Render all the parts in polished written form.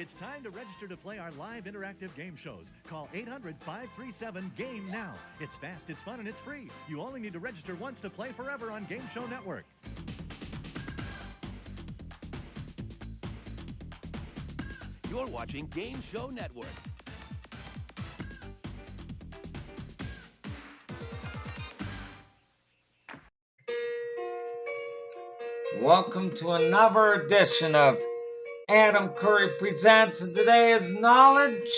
It's time to register to play our live interactive game shows. Call 800-537-GAME now. It's fast, it's fun, and it's free. You only need to register once to play forever on Game Show Network. You're watching Game Show Network. Welcome to another edition of Adam Curry Presents, and today is Knowledge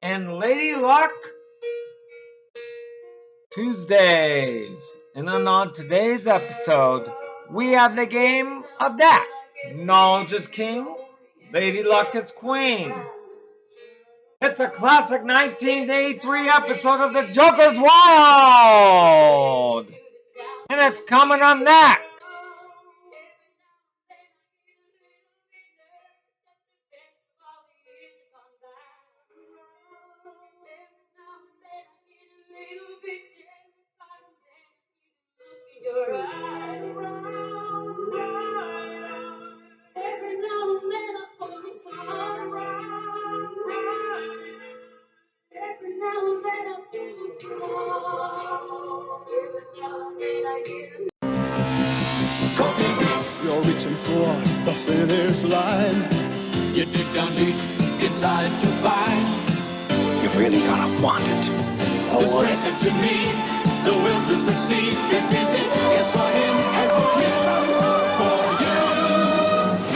and Lady Luck Tuesdays. And on today's episode, we have the game of that. Knowledge is king, Lady Luck is queen. It's a classic 1983 episode of The Joker's Wild. And it's coming up next. You're reaching for the finish line. You dig down deep, decide to find. You're really gonna want it. The strength that you need, the will to succeed. This is it, it's for him and for you.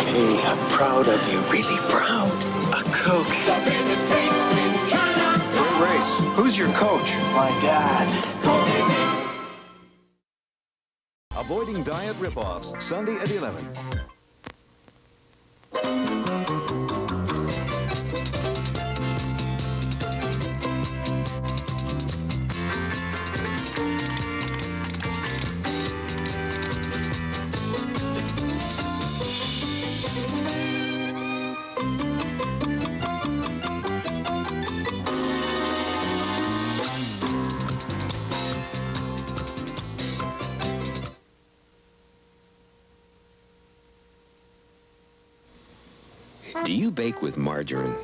Hey, I'm proud of you, really proud. A Coke. The famous taste in China. Great race. Who's your coach? My dad. Coke is it. Avoiding diet ripoffs, Sunday at 11. Do you bake with margarine?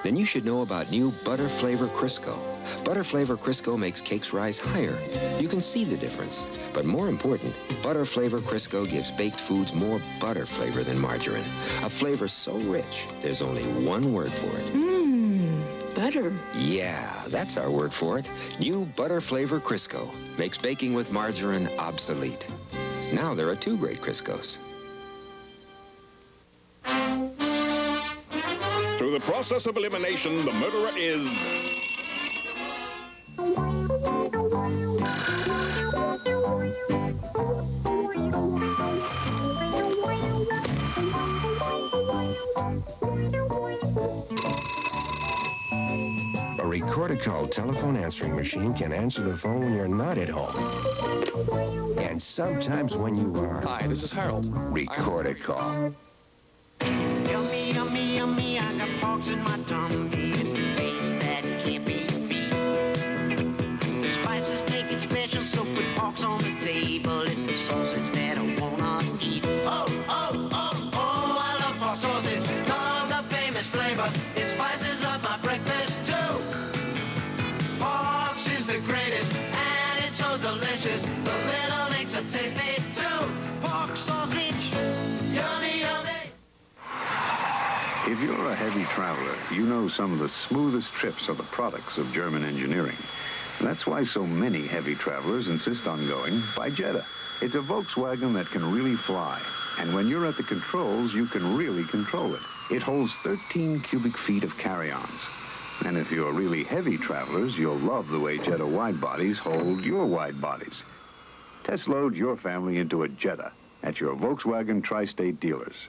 Then you should know about new Butter Flavor Crisco. Butter Flavor Crisco makes cakes rise higher. You can see the difference. But more important, Butter Flavor Crisco gives baked foods more butter flavor than margarine. A flavor so rich, there's only one word for it. Butter. Yeah, that's our word for it. New Butter Flavor Crisco makes baking with margarine obsolete. Now there are two great Criscos. Through the process of elimination, the murderer is... A Recordical telephone answering machine can answer the phone when you're not at home. And sometimes when you are. Hi, this is Harold. Recordical. Yummy, yummy, yummy, I got forks in my tummy. It's the taste that can't be beat. The spices make it special, so put forks on the table. It's the sausage that I wanna eat. Oh, oh, oh, oh, I love fork sausage. Love the famous flavor. It spices up my breakfast too. Forks is the greatest, and it's so delicious. The little links are tasty too. Pork sausage, yummy, yummy. If you're a heavy traveler, you know some of the smoothest trips are the products of German engineering. That's why so many heavy travelers insist on going by Jetta. It's a Volkswagen that can really fly. And when you're at the controls, you can really control it. It holds 13 cubic feet of carry-ons. And if you're really heavy travelers, you'll love the way Jetta wide bodies hold your wide bodies. Test load your family into a Jetta at your Volkswagen Tri-State dealers.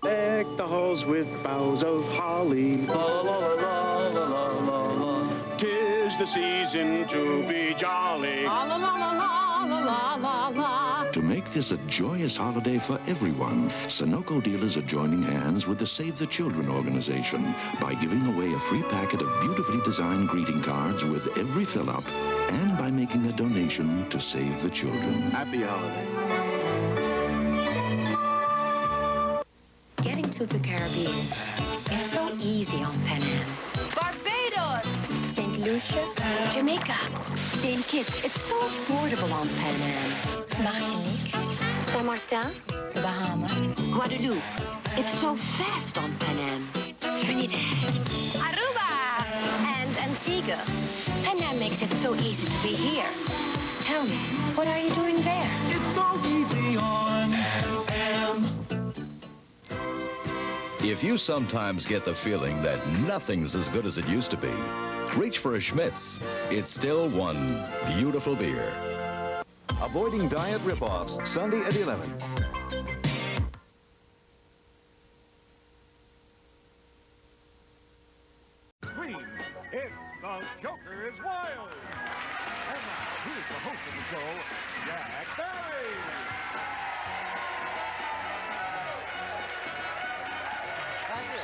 Deck the halls with boughs of holly. La la la la la la la la. 'Tis the season to be jolly. La la la la la la la la. To make this a joyous holiday for everyone, Sunoco dealers are joining hands with the Save the Children organization by giving away a free packet of beautifully designed greeting cards with every fill-up and by making a donation to Save the Children. Happy holiday. to the Caribbean. It's so easy on Pan Am. Barbados! St. Lucia, Jamaica. St. Kitts. It's so affordable on Pan Am. Martinique, Saint-Martin, the Bahamas, Guadeloupe. It's so fast on Pan Am. Trinidad, Aruba! and Antigua. Pan Am makes it so easy to be here. Tell me, what are you doing there? It's so easy on Pan Am. If you sometimes get the feeling that nothing's as good as it used to be, reach for a Schmitz. It's still one beautiful beer. Avoiding diet ripoffs, Sunday at 11. Scream, it's The Joker is Wild. And now, here's the host of the show, Jack Barry. Thank you.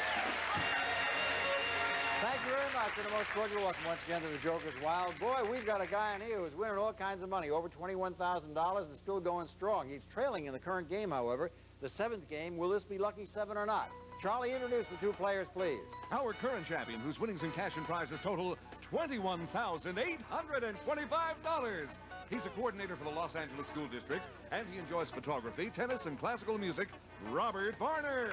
Thank you very much, and a most cordial welcome once again to The Joker's Wild. Boy, we've got a guy in here who's winning all kinds of money, over $21,000, and still going strong. He's trailing in the current game, however. The seventh game, will this be lucky seven or not? Charlie, introduce the two players, please. Our current champion, whose winnings in cash and prizes total $21,825. He's a coordinator for the Los Angeles School District, and he enjoys photography, tennis, and classical music, Robert Varner.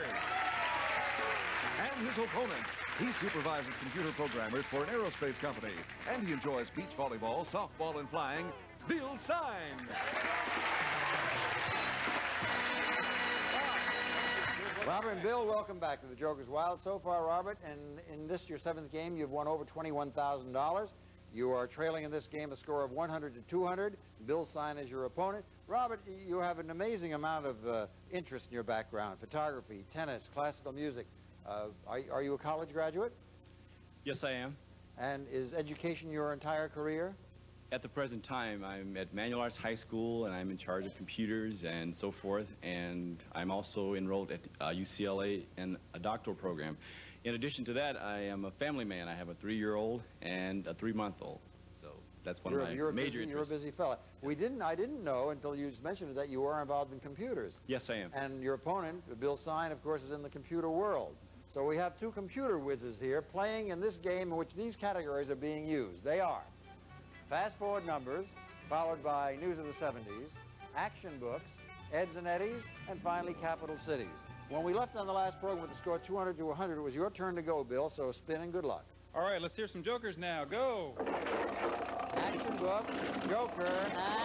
And his opponent, he supervises computer programmers for an aerospace company, and he enjoys beach volleyball, softball, and flying, Bill Sine. Robert and Bill, welcome back to The Joker's Wild. So far, Robert, and in this, your seventh game, you've won over $21,000. You are trailing in this game a score of 100 to 200. Bill Sine is your opponent. Robert, you have an amazing amount of interest in your background, photography, tennis, classical music. Are you a college graduate? Yes, I am. And is education your entire career? At the present time, I'm at Manual Arts High School, and I'm in charge of computers and so forth, and I'm also enrolled at UCLA in a doctoral program. In addition to that, I am a family man. I have a 3-year-old and a 3-month-old. So that's one of my major interests. You're a busy fella. I didn't know until you mentioned it that you are involved in computers. Yes, I am. And your opponent, Bill Sine, of course, is in the computer world. So we have two computer whizzes here playing in this game in which these categories are being used. They are fast-forward numbers, followed by news of the 70s, action books, Eds and Eddies, and finally capital cities. When we left on the last program with the score 200 to 100, it was your turn to go, Bill, so spin and good luck. All right, let's hear some jokers now. Go! Action book, joker,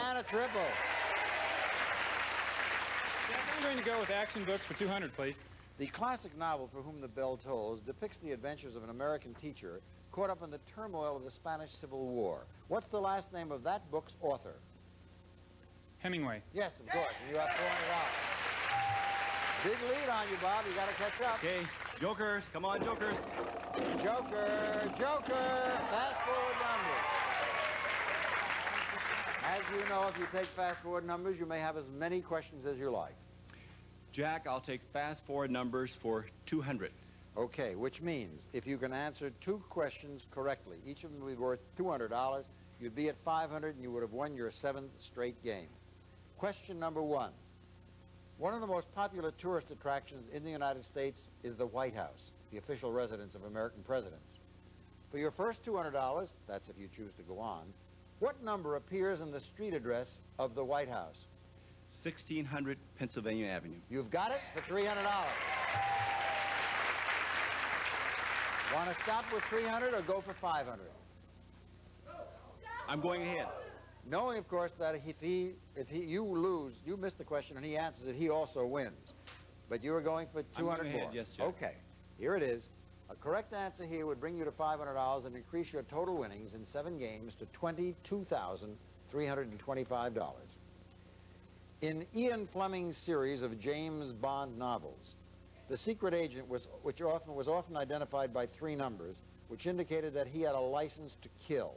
and a triple. Jack, I'm going to go with action books for 200, please. The classic novel For Whom the Bell Tolls depicts the adventures of an American teacher caught up in the turmoil of the Spanish Civil War. What's the last name of that book's author? Hemingway. Yes, of course. And you have $400. Big lead on you, Bob. You got to catch up. Okay, jokers. Come on, jokers. Joker, joker. Fast-forward numbers. As you know, if you take fast-forward numbers, you may have as many questions as you like. Jack, I'll take fast-forward numbers for 200. Okay, which means if you can answer 2 questions correctly, each of them will be worth $200, you'd be at 500 and you would have won your 7th straight game. Question number 1. One of the most popular tourist attractions in the United States is the White House, the official residence of American presidents. For your first $200, that's if you choose to go on, what number appears in the street address of the White House? 1600 Pennsylvania Avenue. You've got it for $300. Want to stop with 300 or go for 500? I'm going ahead. Knowing, of course, that if you lose, you miss the question and he answers it, he also wins. But you are going for 200 I'm going ahead, yes, sir. Okay, here it is. A correct answer here would bring you to $500 and increase your total winnings in 7 games to $22,325. In Ian Fleming's series of James Bond novels, the secret agent was often identified by 3 numbers, which indicated that he had a license to kill.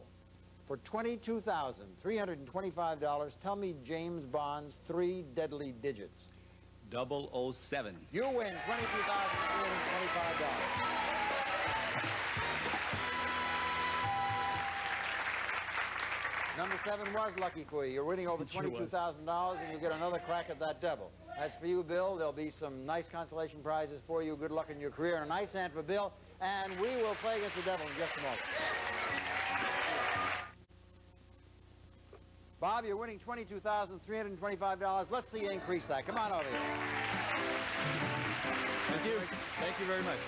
For $22,325, tell me James Bond's 3 deadly digits. 007. You win $22,325. Number 7 was lucky for you. You're winning over $22,000, and you get another crack at that devil. As for you, Bill, there'll be some nice consolation prizes for you. Good luck in your career, and a nice hand for Bill. And we will play against the devil in just a moment. Bob, you're winning $22,325. Let's see you increase that. Come on over here. Thank you. Thank you very much.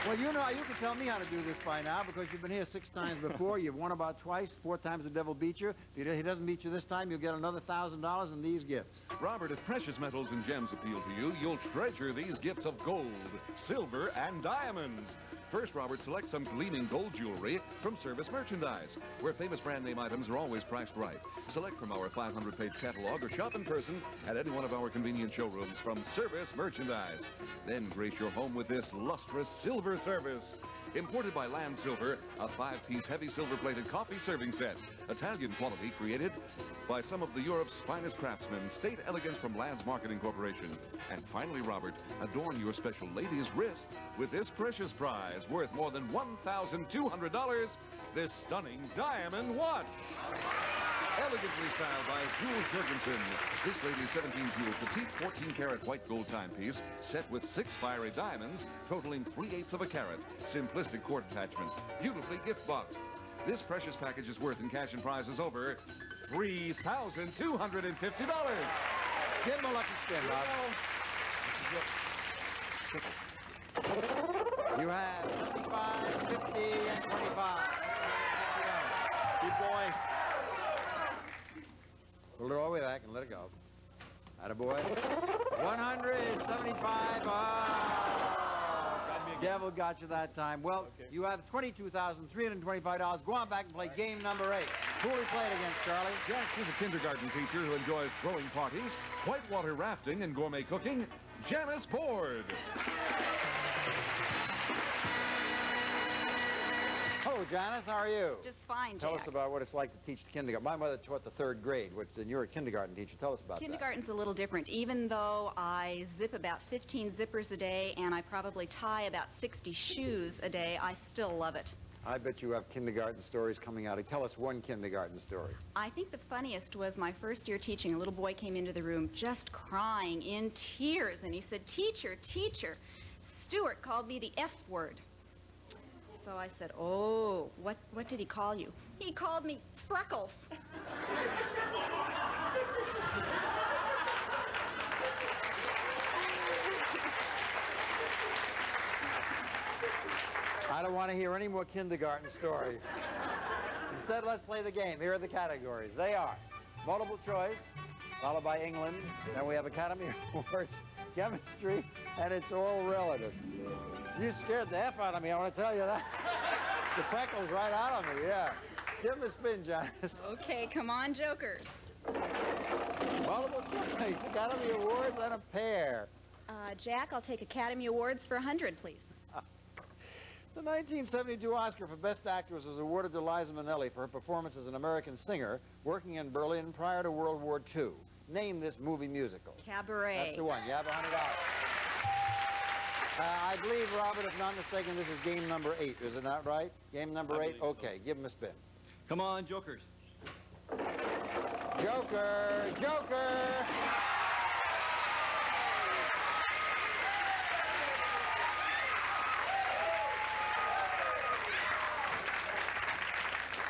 Well, you know, you can tell me how to do this by now because you've been here 6 times before. You've won about twice. 4 times the devil beat you. If he doesn't beat you this time, you'll get another $1,000 in these gifts. Robert, if precious metals and gems appeal to you, you'll treasure these gifts of gold, silver, and diamonds. First, Robert, select some gleaming gold jewelry from Service Merchandise, where famous brand name items are always priced right. Select from our 500-page catalog or shop in person at any one of our convenient showrooms from Service Merchandise. Then grace your home with this lustrous silver service. Imported by Land Silver, a 5-piece heavy silver-plated coffee serving set. Italian quality created by some of the Europe's finest craftsmen. State elegance from Land's Marketing Corporation. And finally, Robert, adorn your special lady's wrist with this precious prize worth more than $1,200, this stunning diamond watch. Elegantly styled by Jules Jorgensen. This lady's 17-jewel petite 14-karat white gold timepiece set with 6 fiery diamonds totaling 3/8 of a carat. Simplistic cord attachment. Beautifully gift boxed. This precious package is worth in cash and prizes over $3,250. Give him a lucky spin, Bob. You have 75, 50, and 25. Keep going. Pull it all the way back and let it go. Attaboy. 175. Oh, devil got you that time. Well, you have $22,325. Go on back and play game number 8. Who we played against, Charlie? Jack is a kindergarten teacher who enjoys throwing parties, whitewater rafting, and gourmet cooking. Janice Ford. Hello, Janice. How are you? Just fine, Jack. Tell us about what it's like to teach the kindergarten. My mother taught the 3rd grade, and you're a kindergarten teacher. Tell us about Kindergarten's a little different. Even though I zip about 15 zippers a day and I probably tie about 60 shoes a day, I still love it. I bet you have kindergarten stories coming out. Tell us one kindergarten story. I think the funniest was my first year teaching. A little boy came into the room just crying in tears, and he said, "Teacher, teacher, Stuart called me the F word." So I said, "Oh, what did he call you?" "He called me Freckles." I don't want to hear any more kindergarten stories. Instead, let's play the game. Here are the categories. They are multiple choice, followed by England. Then we have Academy Awards, chemistry, and it's all relative. You scared the F out of me, I want to tell you that. The freckles right out of me, yeah. Give him a spin, Janice. Okay, come on, jokers. Multiple choice, Academy Awards, and a pair. Jack, I'll take Academy Awards for 100, please. The 1972 Oscar for Best Actress was awarded to Liza Minnelli for her performance as an American singer working in Berlin prior to World War II. Name this movie musical. Cabaret. That's the one. You have $100. I believe, Robert, if not mistaken, this is game number 8. Is it not right? Game number 8? Okay, give him a spin. Come on, jokers. Joker! Joker!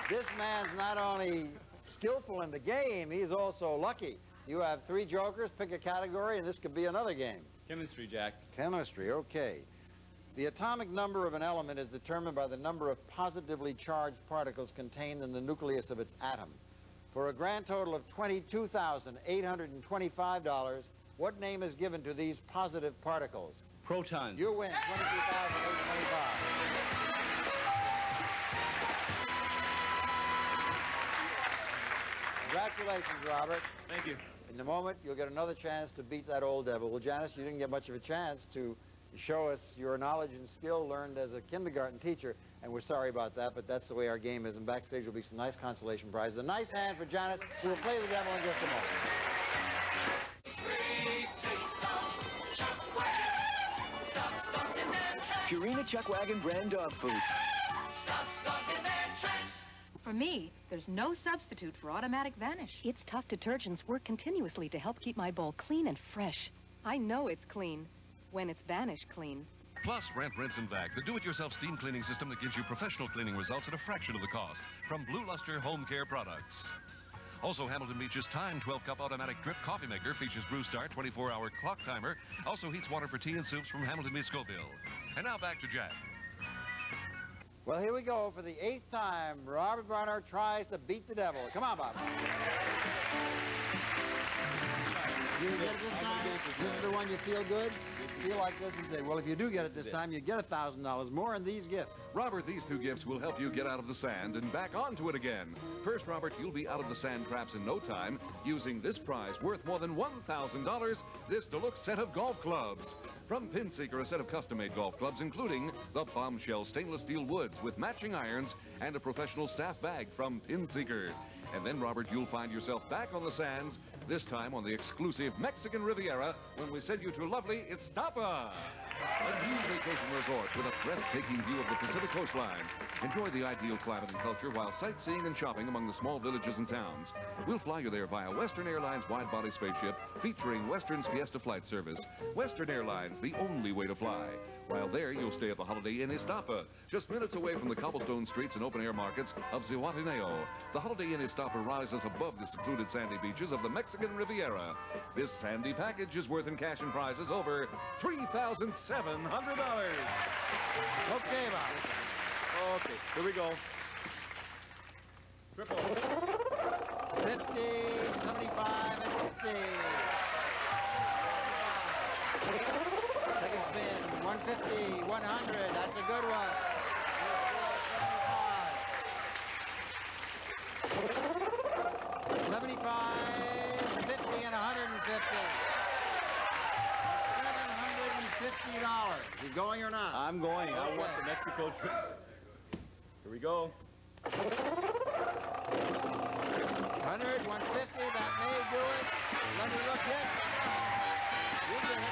This man's not only skillful in the game, he's also lucky. You have 3 jokers, pick a category, and this could be another game. Chemistry, Jack. Chemistry, okay. The atomic number of an element is determined by the number of positively charged particles contained in the nucleus of its atom. For a grand total of $22,825, what name is given to these positive particles? Protons. You win, $22,825. Congratulations, Robert. Thank you. In a moment, you'll get another chance to beat that old devil. Well, Janice, you didn't get much of a chance to show us your knowledge and skill learned as a kindergarten teacher, and we're sorry about that, but that's the way our game is, and backstage will be some nice consolation prizes. A nice hand for Janice, who will play the devil in just a moment. Purina Chuck Wagon brand dog food. Stop starting their tracks. For me, there's no substitute for automatic vanish. Its tough detergents work continuously to help keep my bowl clean and fresh. I know it's clean when it's Vanish clean. Plus, rent, rinse, and vac, the do-it-yourself steam cleaning system that gives you professional cleaning results at a fraction of the cost from Blue Luster Home Care Products. Also, Hamilton Beach's Time 12-cup automatic drip coffee maker features Brew Start 24-hour clock timer. Also heats water for tea and soups from Hamilton Beach Scoville. And now back to Jack. Well, here we go for the 8th time. Robert Barnard tries to beat the devil. Come on, Bob. You get it this time? This is the one you feel good? You feel like this and say, well, if you do get it this time, you get $1,000 more in these gifts. Robert, these 2 gifts will help you get out of the sand and back onto it again. First, Robert, you'll be out of the sand traps in no time using this prize worth more than $1,000, this deluxe set of golf clubs. From Pinseeker, a set of custom-made golf clubs, including the Bombshell stainless steel woods with matching irons and a professional staff bag from Pinseeker. And then, Robert, you'll find yourself back on the sands, this time on the exclusive Mexican Riviera, when we send you to lovely Iztapa, a new vacation resort with a breathtaking view of the Pacific coastline. Enjoy the ideal climate and culture while sightseeing and shopping among the small villages and towns. We'll fly you there via Western Airlines wide-body spaceship featuring Western's Fiesta flight service. Western Airlines, the only way to fly. While there, you'll stay at the Holiday Inn Iztapa, just minutes away from the cobblestone streets and open-air markets of Zihuatanejo. The Holiday Inn Iztapa rises above the secluded sandy beaches of the Mexican Riviera. This sandy package is worth in cash and prizes over $3,700. Okay, Bob. Okay, here we go. Triple. 50, 75, and 50. Second spin, 150, 100. That's a good one. 75, 50, and 150. $750. You going or not? I'm going. Okay. I want the Mexico trip. Here we go. 100, 150, that may do it. Let me look, yes. You did it.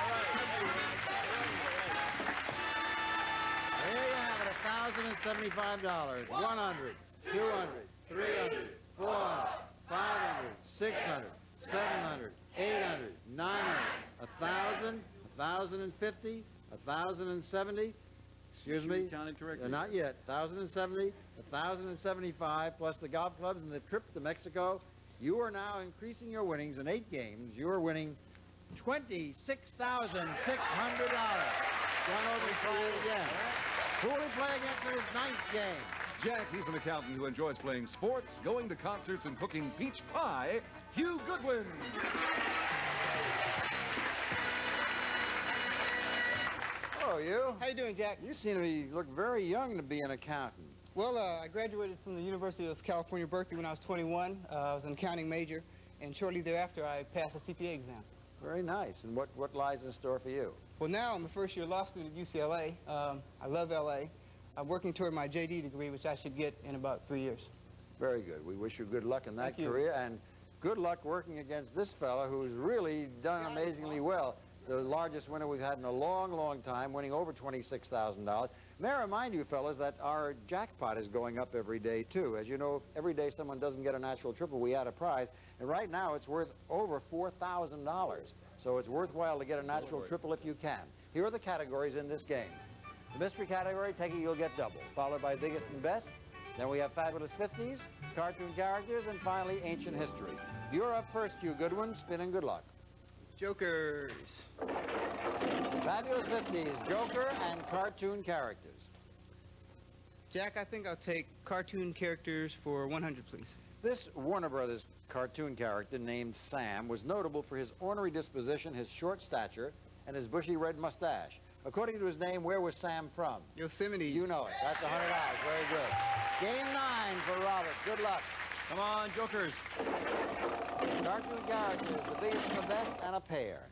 There you have it, $1,075. 100, 200, 300, 400, 500, 600, 700, 800, 900, 1,000, 1,050, 1,070. Excuse me? Counting correctly. Not yet. 1,070, 1,075, plus the golf clubs and the trip to Mexico. You are now increasing your winnings in 8 games. You are winning $26,600. Run over and try it again. Who will he play against in his 9th game? Jack, he's an accountant who enjoys playing sports, going to concerts, and cooking peach pie. Hugh Goodwin. Hello, you. How you doing, Jack? You seem to look very young to be an accountant. Well, I graduated from the University of California, Berkeley when I was 21. I was an accounting major, and shortly thereafter I passed the CPA exam. Very nice. And what lies in store for you? Well, now I'm a first-year law student at UCLA. I love L.A. I'm working toward my J.D. degree, which I should get in about 3 years. Very good. We wish you good luck in that career, and good luck working against this fella who's really done amazingly well. The largest winner we've had in a long, long time, winning over $26,000. May I remind you, fellas, that our jackpot is going up every day, too. As you know, every day someone doesn't get a natural triple, we add a prize. And right now, it's worth over $4,000. So it's worthwhile to get a natural triple if you can. Here are the categories in this game. The mystery category, take it, you'll get double, followed by biggest and best. Then we have fabulous 50s, cartoon characters, and finally, ancient history. You're up first, you good ones. Spin and good luck. Jokers. Fabulous 50s, Joker and cartoon characters. Jack, I think I'll take cartoon characters for 100, please. This Warner Brothers cartoon character named Sam was notable for his ornery disposition, his short stature, and his bushy red mustache. According to his name, where was Sam from? Yosemite. You know it. That's $100. Very good. Game 9 for Robert. Good luck. Come on, Jokers. Cartoon characters, the biggest and the best, and a pair.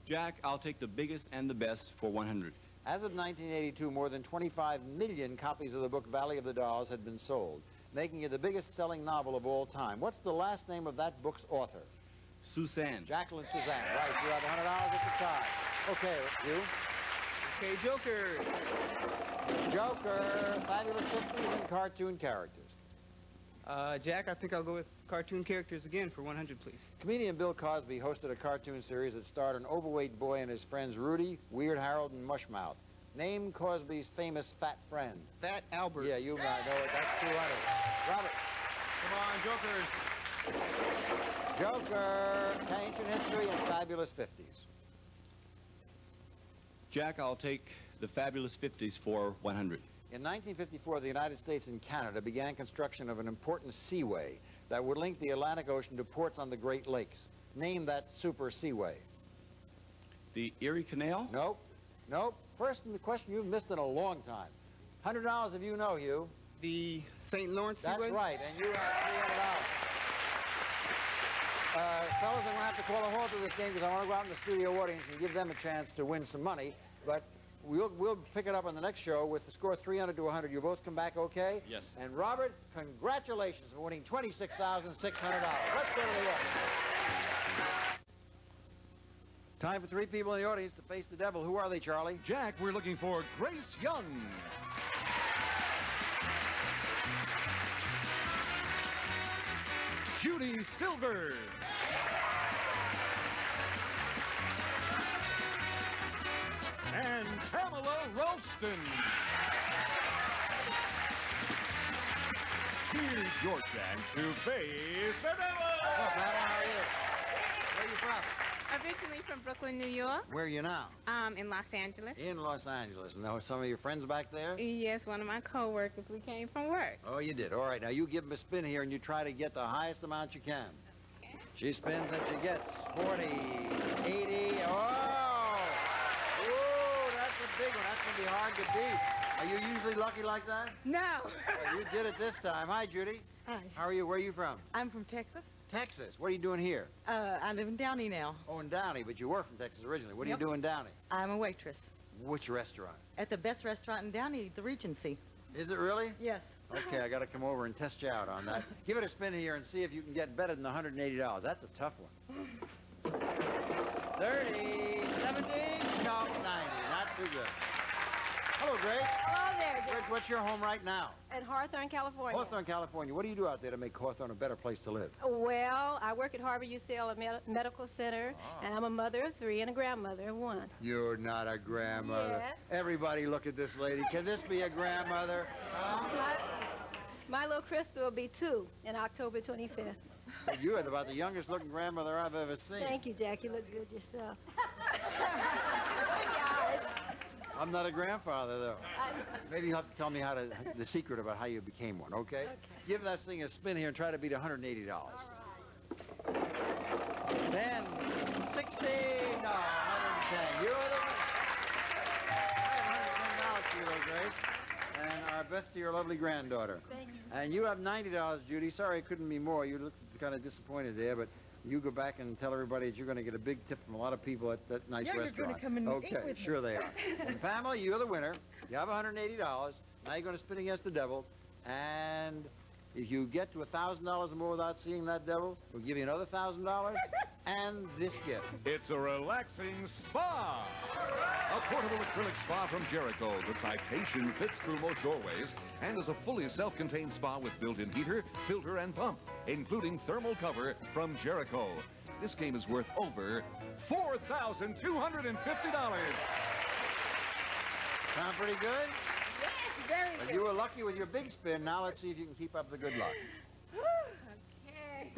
Jack, I'll take the biggest and the best for 100. As of 1982, more than 25 million copies of the book Valley of the Dolls had been sold, making it the biggest-selling novel of all time. What's the last name of that book's author? Suzanne. Jacqueline Suzanne. Right, you have $100 at the tie. Okay, you. Okay, Jokers. Joker, fabulous 50s and cartoon characters. Jack, I think I'll go with cartoon characters again for 100, please. Comedian Bill Cosby hosted a cartoon series that starred an overweight boy and his friends Rudy, Weird Harold, and Mushmouth. Name Cosby's famous fat friend. Fat Albert. Yeah, you might know it. That's 200. Robert. Come on, Jokers. Joker, ancient history and fabulous 50s. Jack, I'll take the fabulous 50s for 100. In 1954, the United States and Canada began construction of an important seaway that would link the Atlantic Ocean to ports on the Great Lakes. Name that super seaway. The Erie Canal? Nope. Nope. First in the question you've missed in a long time. $100 if you know, Hugh. The St. Lawrence Seaway? That's right, and you have $300. Fellas, I'm going to have to call a halt to this game because I want to go out in the studio audience and give them a chance to win some money. But we'll pick it up on the next show with the score 300 to 100. You both come back okay? Yes. And Robert, congratulations for winning $26,600. Let's go to the audience. Time for 3 people in the audience to face the devil. Who are they, Charlie? Jack, we're looking for Grace Young. Judy Silver. And Pamela Ralston. Here's your chance to face the devil. Hello, Pamela. How are you? Where are you from? Originally from Brooklyn, New York. Where are you now? In Los Angeles. In Los Angeles. And there were some of your friends back there? Yes, one of my co-workers. We came from work. Oh, you did. All right. Now, you give them a spin here, and you try to get the highest amount you can. Okay. She spins, and she gets 40, 80. Oh! Ooh, that's a big one. That's going to be hard to beat. Are you usually lucky like that? No. Well, you did it this time. Hi, Judy. Hi. How are you? Where are you from? I'm from Texas. Texas. What are you doing here? I live in Downey now. Oh, in Downey, but you were from Texas originally. What do you do in Downey? I'm a waitress. Which restaurant? At the best restaurant in Downey, the Regency. Is it really? Yes. Okay, I got to come over and test you out on that. Give it a spin here and see if you can get better than $180. That's a tough one. 30, 70, no, 90. Not too good. Hello, Grace. Hello there, Jack. What's your home right now? At Hawthorne, California. Hawthorne, California. What do you do out there to make Hawthorne a better place to live? Well, I work at Harvard UCLA Medical Center, and I'm a mother of 3 and a grandmother of 1. You're not a grandmother. Yes. Everybody look at this lady. Can this be a grandmother? My little Krista will be 2 in October 25th. You are about the youngest looking grandmother I've ever seen. Thank you, Jack. You look good yourself. I'm not a grandfather, though. Maybe you'll have to tell me the secret about how you became one, okay? Give that thing a spin here and try to beat $180. All right. 10, 60, no, 110. You're the winner. $110 for you, little Grace. And our best to your lovely granddaughter. Thank you. And you have $90, Judy. Sorry it couldn't be more. You look kind of disappointed there, but you go back and tell everybody that you're going to get a big tip from a lot of people at that nice restaurant. You're going to come and eat with me. Okay, sure they are. And Pamela, you're the winner. You have $180. Now you're going to spin against the devil. And if you get to $1,000 or more without seeing that devil, we'll give you another $1,000 and this gift. It's a relaxing spa. A portable acrylic spa from Jericho. The Citation fits through most doorways and is a fully self-contained spa with built-in heater, filter, and pump, including thermal cover from Jericho. This game is worth over $4,250. Sound pretty good? Yes, very good. You were lucky with your big spin. Now let's see if you can keep up the good luck. Okay.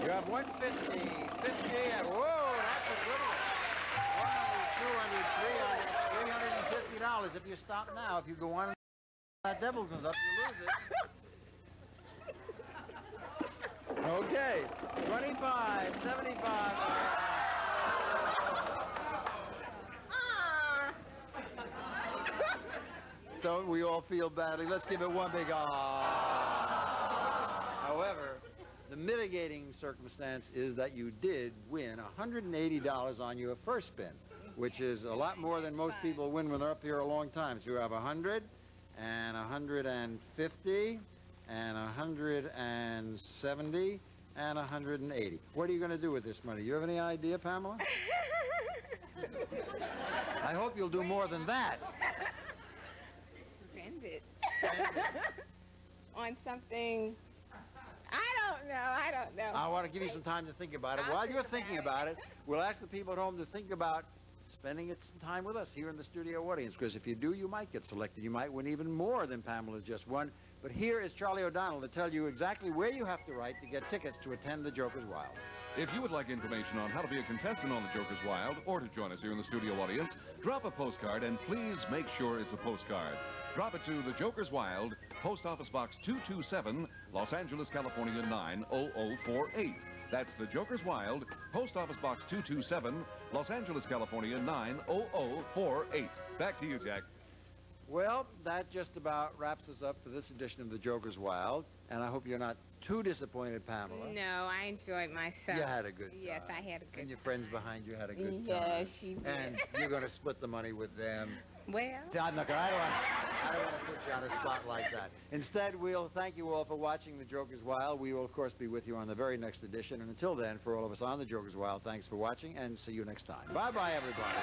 You have 150, 50, and whoa, that's a good one. 100, 200, 300, $350. If you stop now, if you go on, that devil comes up, you lose it. Okay, 25, 75. Don't we all feel badly? Let's give it one big ah. However, the mitigating circumstance is that you did win $180 on your first spin, which is a lot more than most people win when they're up here a long time. So you have 100 and 150 and 170 and 180. What are you going to do with this money? You have any idea, Pamela? I hope you'll do more than that. Spend it. on something. I don't know. I want to give you some time to think about it. While you're thinking about it, we'll ask the people at home to think about spending some time with us here in the studio audience, because if you do, you might get selected. You might win even more than Pamela's just won. But here is Charlie O'Donnell to tell you exactly where you have to write to get tickets to attend the Joker's Wild. If you would like information on how to be a contestant on the Joker's Wild or to join us here in the studio audience, drop a postcard and please make sure it's a postcard. Drop it to the Joker's Wild, Post Office Box 227, Los Angeles, California 90048. That's the Joker's Wild, Post Office Box 227, Los Angeles, California 90048. Back to you, Jack. Well, that just about wraps us up for this edition of the Joker's Wild, and I hope you're not too disappointed, Pamela. No, I enjoyed myself. You had a good time. Yes, I had a good time. And your friends behind you had a good time. Yes, she did. And you're going to split the money with them. Well, I don't want to put you on a spot like that. Instead, we'll thank you all for watching The Joker's Wild. We will, of course, be with you on the very next edition. And until then, for all of us on The Joker's Wild, thanks for watching, and see you next time. Bye-bye, everybody.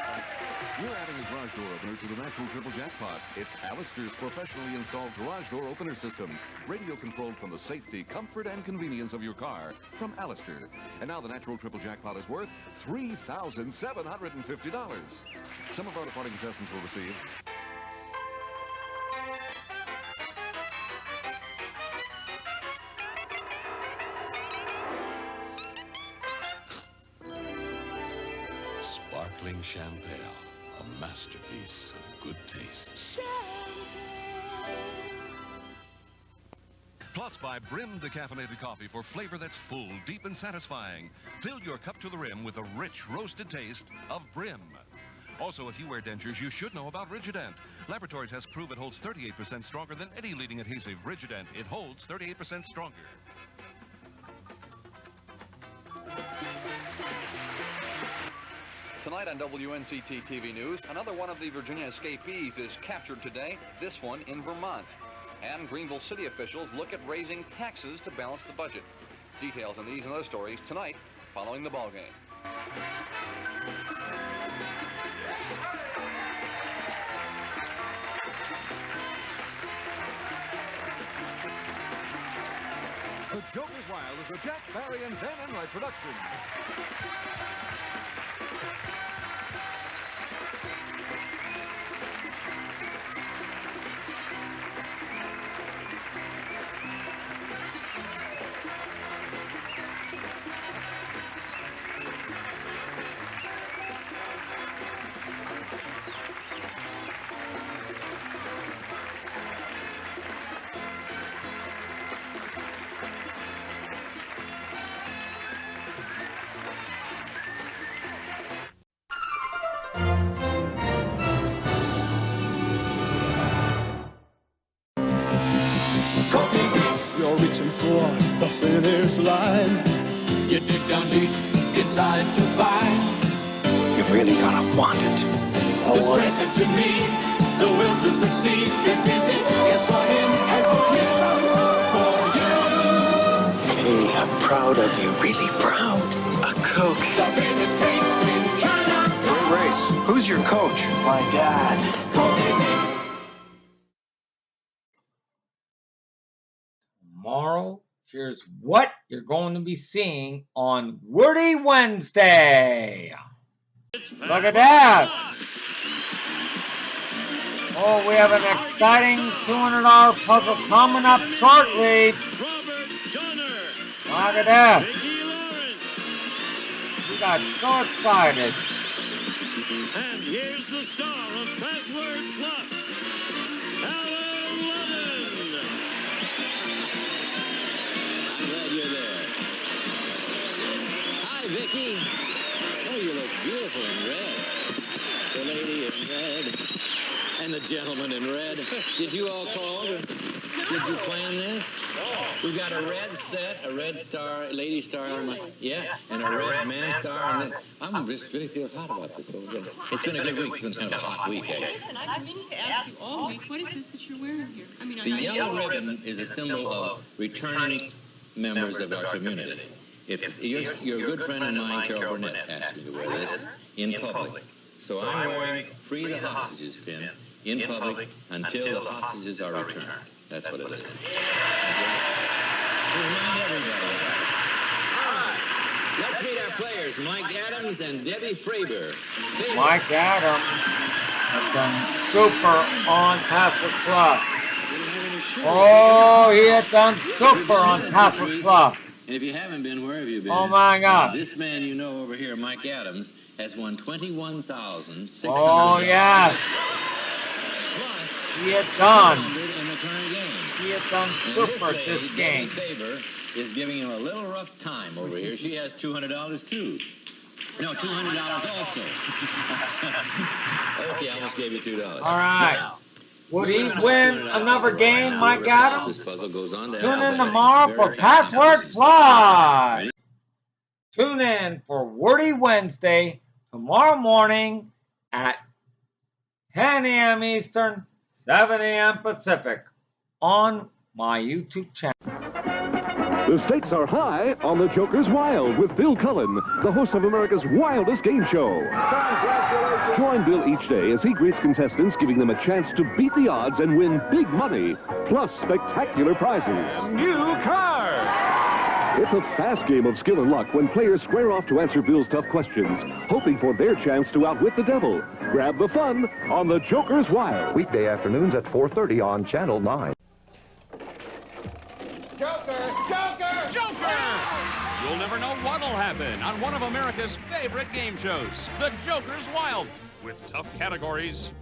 We're adding a garage door opener to the Natural Triple Jackpot. It's Alistair's professionally installed garage door opener system. Radio controlled from the safety, comfort, and convenience of your car from Alistair. And now the Natural Triple Jackpot is worth $3,750. Some of our departing contestants will receive sparkling champagne, a masterpiece of good taste. Plus, buy Brim decaffeinated coffee for flavor that's full, deep, and satisfying. Fill your cup to the rim with a rich, roasted taste of Brim. Also, if you wear dentures, you should know about Rigident. Laboratory tests prove it holds 38% stronger than any leading adhesive. Rigident, it holds 38% stronger. Tonight on WNCT TV News, another one of the Virginia escapees is captured today, this one in Vermont. And Greenville city officials look at raising taxes to balance the budget. Details on these and other stories tonight following the ballgame. The Joker's Wild is a Jack, Barry, and Dan Enright production. You're reaching for the finish line. You dig down deep, decide to find You've really gotta want it. the strength that you need, the will to succeed. This is it. It's for him and for you. Hey, I'm proud of you, really proud. A Coke. The greatest taste in China. Great race. Who's your coach? My dad. Tomorrow, here's what you're going to be seeing on Wordy Wednesday. Look at that. Oh, we have an exciting $200 puzzle coming up shortly. Look at that. We got so excited. And here's the star of Password Plus, Alan Levin. I'm glad you're there. Hi, Vicky. Oh, you look beautiful in red. The lady in red. And the gentleman in red. Did you all call? Did you plan this? We've got a red set, a red star, lady star on my, yeah, and a red man star. And then, I'm just really feel hot about this whole thing. It's been a good week. It's been kind of a hot week, actually. Listen, I've been meaning to ask you all week, what is this that you're wearing here? I mean, The yellow ribbon is a symbol of returning members of our community. It's your good friend and mine, Carol Burnett, asked me to wear this in public. So I'm wearing Free the Hostages pin in public until the hostages are returned. That's what it is. Remind everybody. All right. Let's meet our players, Mike Adams and Debbie Fravor. Mike Adams has done super on Password Plus. Oh, he had done super on Password Plus. And if you haven't been, where have you been? Oh my God. This man you know over here, Mike Adams, has won $21,600. Oh yes. Plus, he had done. In the current game. He had done super this game. Debbie Fravor is giving him a little rough time over here. She has $200 too. No, $200 also. Okay, I almost gave you $2. All right. Would he win another game, Mike Adams? This puzzle goes on to Tune in tomorrow for Password Plus. Tune in for Wordy Wednesday tomorrow morning at 10 a.m. Eastern, 7 a.m. Pacific on my YouTube channel. The stakes are high on The Joker's Wild with Bill Cullen, the host of America's wildest game show. Congratulations! Join Bill each day as he greets contestants, giving them a chance to beat the odds and win big money, plus spectacular prizes. New car! It's a fast game of skill and luck when players square off to answer Bill's tough questions, hoping for their chance to outwit the devil. Grab the fun on The Joker's Wild. Weekday afternoons at 4:30 on Channel 9. Joker! Joker! Joker! You'll never know what'll happen on one of America's favorite game shows, The Joker's Wild, with tough categories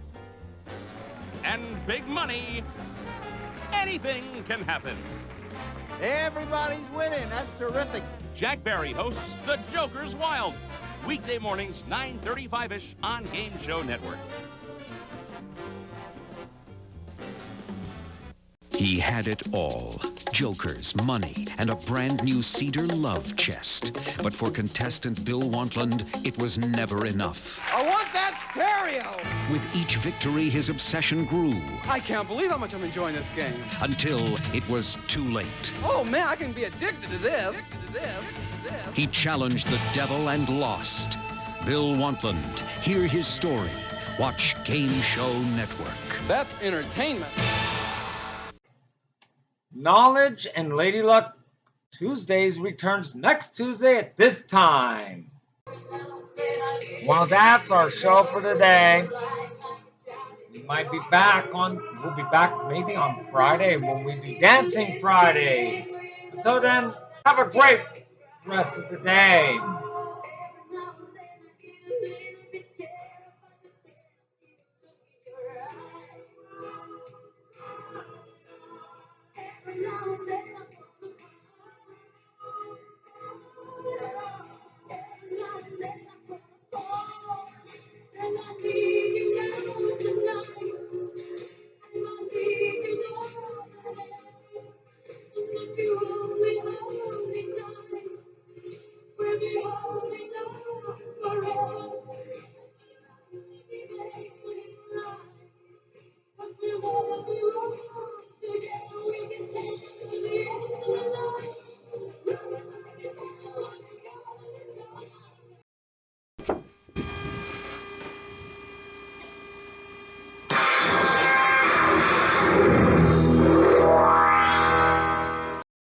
and big money. Anything can happen. Everybody's winning. That's terrific. Jack Barry hosts The Joker's Wild, weekday mornings 9:35-ish on Game Show Network. He had it all. Jokers, money, and a brand new cedar love chest. But for contestant Bill Wantland, it was never enough. I want that stereo! With each victory, his obsession grew. I can't believe how much I'm enjoying this game. Until it was too late. Oh, man, I can be addicted to this. He challenged the devil and lost. Bill Wantland. Hear his story. Watch Game Show Network. That's entertainment. Knowledge and Lady Luck Tuesdays returns next Tuesday at this time. Well, that's our show for today. We'll be back maybe on Friday when we do Dancing Fridays. Until then, have a great rest of the day.